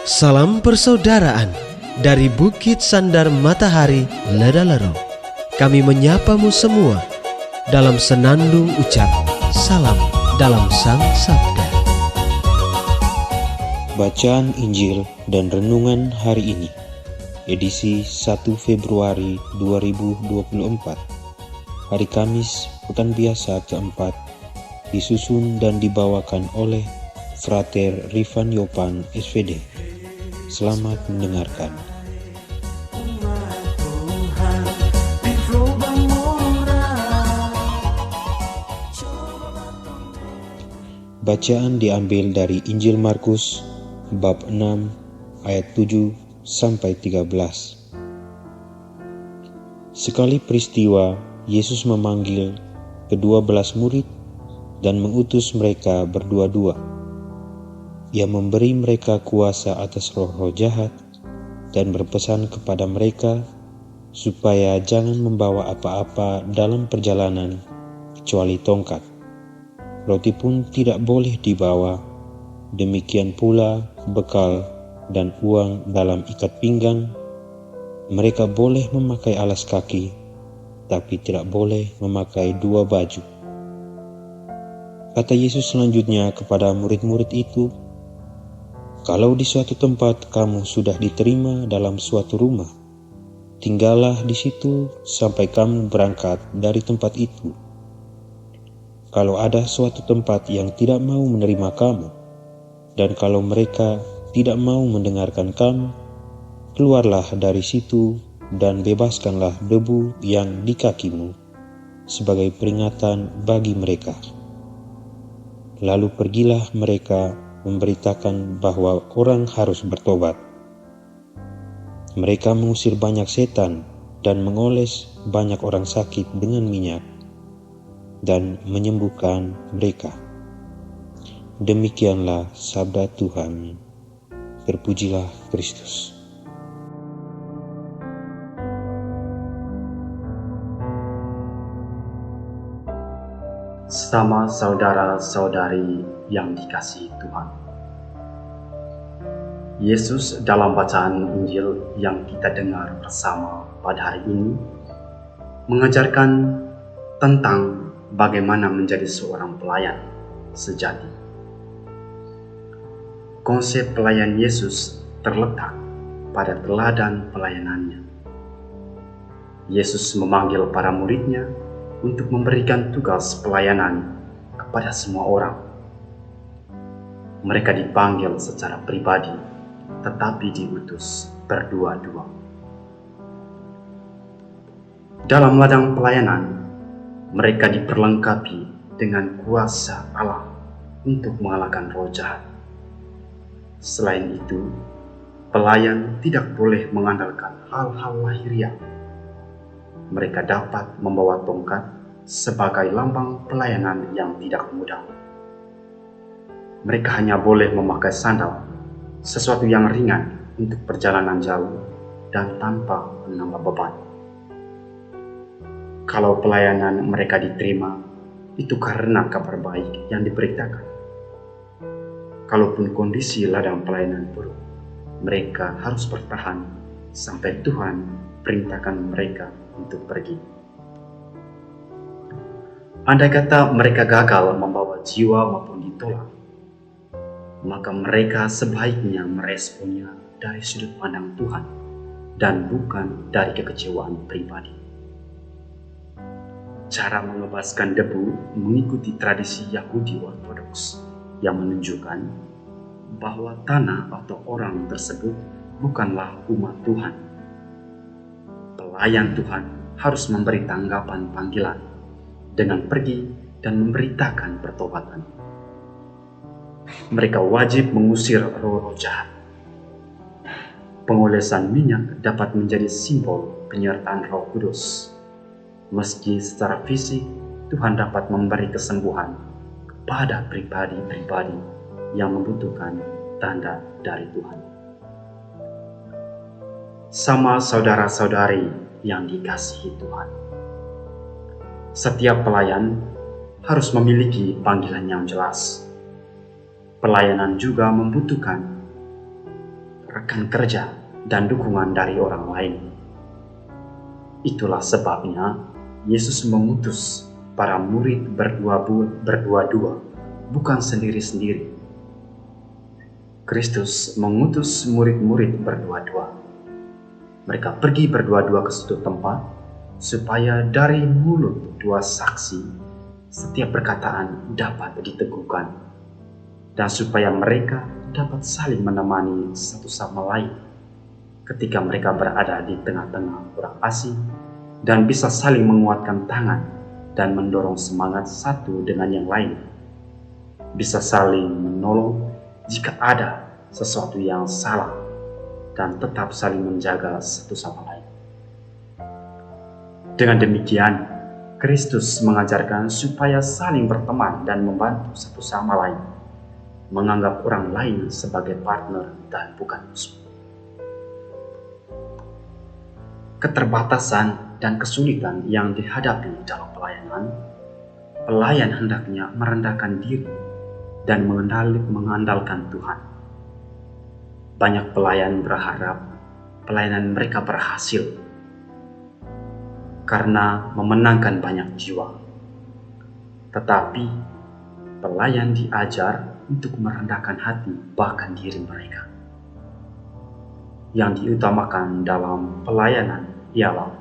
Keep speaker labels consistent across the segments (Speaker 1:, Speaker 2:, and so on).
Speaker 1: Salam persaudaraan dari Bukit Sandar Matahari Ledalero. Kami menyapamu semua dalam senandung ucap salam dalam Sang Sabda.
Speaker 2: Bacaan Injil dan Renungan hari ini, edisi 1 Februari 2024, hari Kamis, Pekan Biasa keempat, disusun dan dibawakan oleh Frater Rifan Yopan, SVD. Selamat mendengarkan. Bacaan diambil dari Injil Markus bab 6 ayat 7 sampai 13. Sekali peristiwa, Yesus memanggil ke-12 murid dan mengutus mereka berdua-dua. Ia memberi mereka kuasa atas roh-roh jahat dan berpesan kepada mereka supaya jangan membawa apa-apa dalam perjalanan kecuali tongkat. Roti pun tidak boleh dibawa, demikian pula bekal dan uang dalam ikat pinggang. Mereka boleh memakai alas kaki, tapi tidak boleh memakai 2 baju. Kata Yesus selanjutnya kepada murid-murid itu, "Kalau di suatu tempat kamu sudah diterima dalam suatu rumah, tinggallah di situ sampai kamu berangkat dari tempat itu. Kalau ada suatu tempat yang tidak mau menerima kamu, dan kalau mereka tidak mau mendengarkan kamu, keluarlah dari situ dan bebaskanlah debu yang di kakimu sebagai peringatan bagi mereka." Lalu pergilah mereka memberitakan bahwa orang harus bertobat. Mereka mengusir banyak setan dan mengoles banyak orang sakit dengan minyak dan menyembuhkan mereka. Demikianlah sabda Tuhan. Terpujilah Kristus.
Speaker 3: Sama saudara-saudari yang dikasihi Tuhan, Yesus dalam bacaan Injil yang kita dengar bersama pada hari ini mengajarkan tentang bagaimana menjadi seorang pelayan sejati. Konsep pelayan Yesus terletak pada teladan pelayanannya. Yesus memanggil para muridnya untuk memberikan tugas pelayanan kepada semua orang. Mereka dipanggil secara pribadi, tetapi diutus berdua-dua. Dalam ladang pelayanan, mereka diperlengkapi dengan kuasa Allah untuk mengalahkan roh jahat. Selain itu, pelayan tidak boleh mengandalkan hal-hal lahiriah. Mereka dapat membawa tongkat sebagai lambang pelayanan yang tidak mudah. Mereka hanya boleh memakai sandal, sesuatu yang ringan untuk perjalanan jauh dan tanpa menambah beban. Kalau pelayanan mereka diterima, itu karena kabar baik yang diberitakan. Kalaupun kondisi ladang pelayanan buruk, mereka harus bertahan sampai Tuhan perintahkan mereka untuk pergi. Andai kata mereka gagal membawa jiwa maupun ditolak, maka mereka sebaiknya meresponnya dari sudut pandang Tuhan dan bukan dari kekecewaan pribadi. Cara mengebaskan debu mengikuti tradisi Yahudi Ortodoks yang menunjukkan bahwa tanah atau orang tersebut bukanlah umat Tuhan. Pelayan Tuhan harus memberi tanggapan panggilan dengan pergi dan memberitakan pertobatan. Mereka wajib mengusir roh-roh jahat. Pengolesan minyak dapat menjadi simbol penyertaan Roh Kudus. Meski secara fisik Tuhan dapat memberi kesembuhan kepada pribadi-pribadi yang membutuhkan tanda dari Tuhan. Sama saudara-saudari yang dikasihi Tuhan, setiap pelayan harus memiliki panggilan yang jelas. Pelayanan juga membutuhkan rekan kerja, dan dukungan dari orang lain. Itulah sebabnya Yesus mengutus para murid berdua-dua, bukan sendiri-sendiri. Kristus mengutus murid-murid berdua-dua. Mereka pergi berdua-dua ke suatu tempat, supaya dari mulut dua saksi setiap perkataan dapat diteguhkan, dan supaya mereka dapat saling menemani satu sama lain ketika mereka berada di tengah-tengah orang asing, dan bisa saling menguatkan tangan dan mendorong semangat satu dengan yang lain, bisa saling menolong jika ada sesuatu yang salah, dan tetap saling menjaga satu sama lain. Dengan demikian, Kristus mengajarkan supaya saling berteman dan membantu satu sama lain, menganggap orang lain sebagai partner dan bukan musuh. Keterbatasan dan kesulitan yang dihadapi dalam pelayanan, pelayan hendaknya merendahkan diri dan mengandalkan Tuhan. Banyak pelayan berharap pelayanan mereka berhasil karena memenangkan banyak jiwa. Tetapi pelayan diajar untuk merendahkan hati bahkan diri mereka. Yang diutamakan dalam pelayanan ialah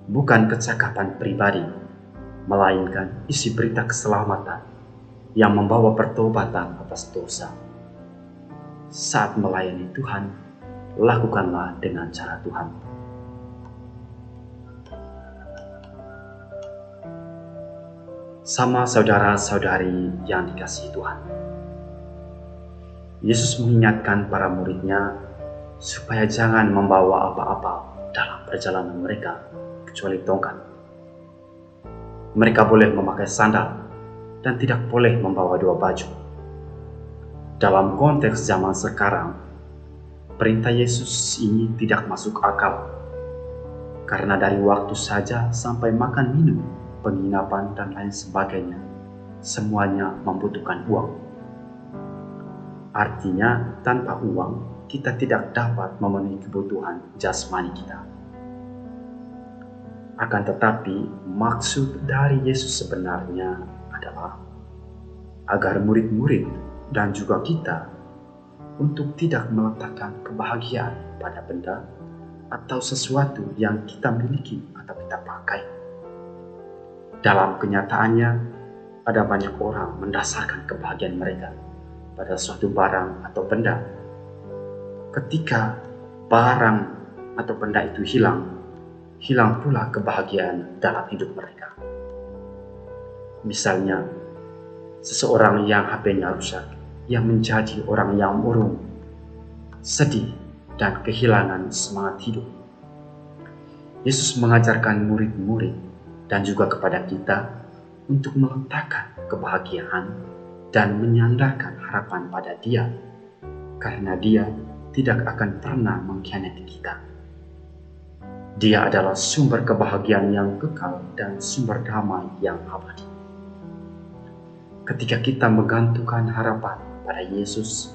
Speaker 3: bukan kecakapan pribadi, melainkan isi berita keselamatan yang membawa pertobatan atas dosa. Saat melayani Tuhan, lakukanlah dengan cara Tuhan. Sama saudara-saudari yang dikasihi Tuhan, Yesus mengingatkan para muridnya supaya jangan membawa apa-apa dalam perjalanan mereka kecuali tongkat. Mereka boleh memakai sandal dan tidak boleh membawa dua baju. Dalam konteks zaman sekarang, perintah Yesus ini tidak masuk akal, karena dari waktu saja sampai makan minum, penginapan, dan lain sebagainya, semuanya membutuhkan uang. Artinya, tanpa uang, kita tidak dapat memenuhi kebutuhan jasmani kita. Akan tetapi, maksud dari Yesus sebenarnya adalah agar murid-murid dan juga kita untuk tidak meletakkan kebahagiaan pada benda atau sesuatu yang kita miliki atau kita pakai. Dalam kenyataannya, ada banyak orang mendasarkan kebahagiaan mereka pada suatu barang atau benda. Ketika barang atau benda itu hilang pula kebahagiaan dalam hidup mereka. Misalnya, seseorang yang HP-nya rusak, yang menjadi orang yang murung, sedih, dan kehilangan semangat hidup. Yesus mengajarkan murid-murid dan juga kepada kita untuk meletakkan kebahagiaan dan menyandarkan harapan pada Dia, karena Dia tidak akan pernah mengkhianati kita. Dia adalah sumber kebahagiaan yang kekal dan sumber damai yang abadi. Ketika kita menggantungkan harapan pada Yesus,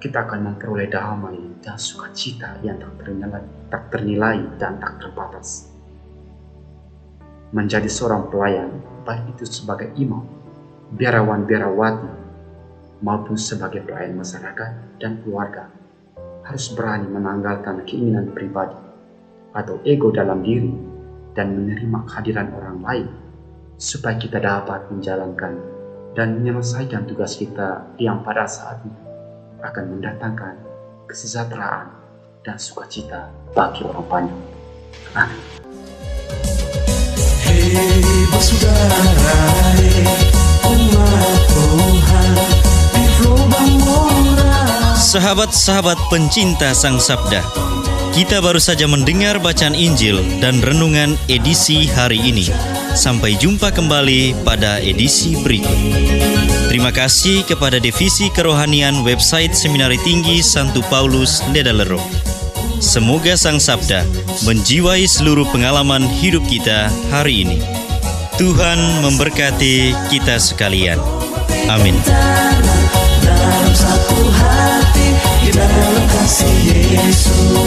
Speaker 3: kita akan memperoleh damai dan sukacita yang tak ternilai dan tak terbatas. Menjadi seorang pelayan, baik itu sebagai imam, biarawan-biarawati, maupun sebagai pelayan masyarakat dan keluarga, harus berani menanggalkan keinginan pribadi atau ego dalam diri dan menerima kehadiran orang lain, supaya kita dapat menjalankan dan menyelesaikan tugas kita yang pada saatnya akan mendatangkan kesejahteraan dan sukacita bagi orang banyak. Amin.
Speaker 4: Hei bersaudara, umat Tuhan di lubang murah.
Speaker 5: Sahabat-sahabat pencinta Sang Sabda, kita baru saja mendengar bacaan Injil dan renungan edisi hari ini. Sampai jumpa kembali pada edisi berikut. Terima kasih kepada Divisi Kerohanian website Seminari Tinggi Santo Paulus Ledalero. Semoga Sang Sabda menjiwai seluruh pengalaman hidup kita hari ini. Tuhan memberkati kita sekalian. Amin.
Speaker 4: Dalam satu hati, di dalam kasih Yesus.